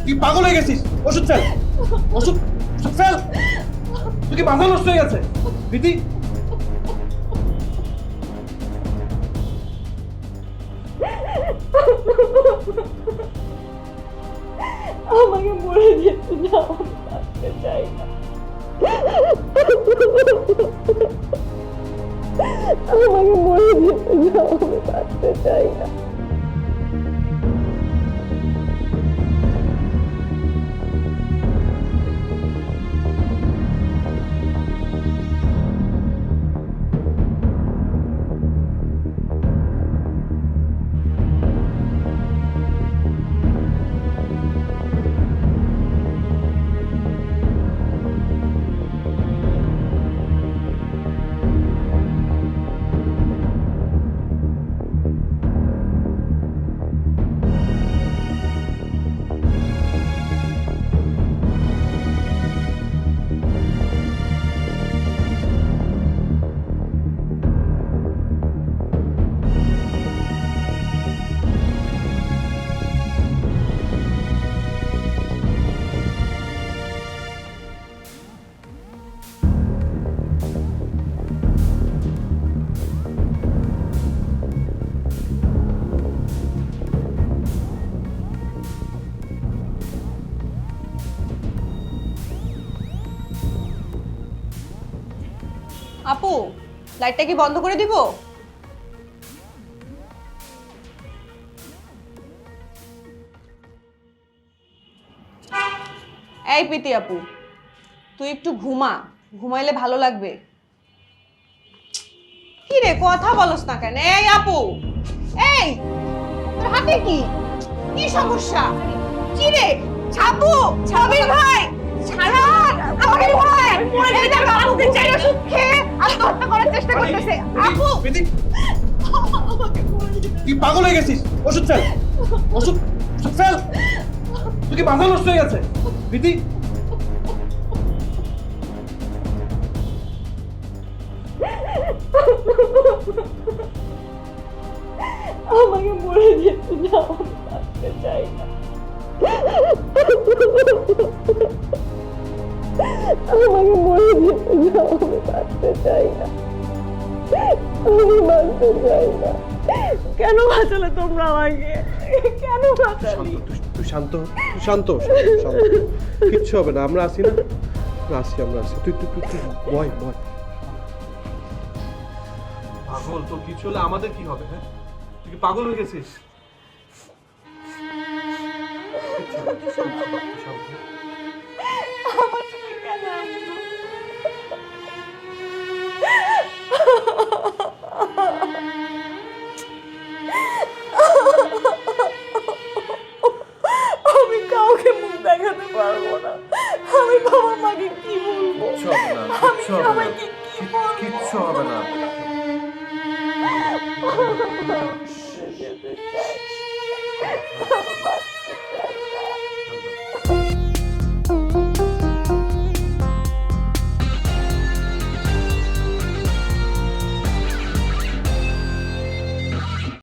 তুই পাগল হয়ে গেছিস? ওষুধ ফেল, ওষুধ ওষুধ ফেল। তুই কি মাথা নষ্ট হয়ে গেছে প্রীতি? আমাকে মরে যেতে দাও, আমি বাঁচতে চাই না। আমাকে মরে যেতে দাও, আমি বাঁচতে চাই না। আপু, লাইটটা কি বন্ধ করে দিব? এই প্রীতি আপু, তুই একটু ঘুমা, ঘুমাইলে ভালো লাগবে। কি রে, কথা বলস না কেন? এই আপু, এই তোর হাতে কি কি সমস্যা? কি রে ছাপু, ছাবির ভাই ছাড়ান আমাকে ভাই, পড়ে গেলে যাবে। আপু বেচারি ওষুধ খেয়ে আত্মহত্যা করার চেষ্টা করতেছে। আপু প্রীতি, তুই পাগল হয়ে গেছিস? ওষুধ ফেল, ওষুধ ওষুধ ফেল। তুই কি মাথা নষ্ট হয়ে গেছে প্রীতি? আমাকে মরে যেতে দাও, আমি বাঁচতে চাই না। আমাকে মরে যেতে দাও, আমি বাঁচতে চাই না। আমি বাঁচতে চাই না। কেন বাঁচালে তোমরা আমাকে? কেন বাঁচালি? তুই শান্ত, তুই শান্ত, শান্ত। কিচ্ছু হবে না, আমরা আসি না, আমরা আসি। তুই তুই তুই বয় বয়। পাগল, তো কিছু হলে আমাদের কি হবে? হ্যাঁ, তুই কি পাগল হয়ে গেছিস? আমার তুমি কেন আসছো? আমি কাউকে মুখ দেখাতে পারবো না। আমি বাবা মাকে কি বলবো? আমি সবাইকে কি বলবো? কিচ্ছু হবে না। যেতে চাই।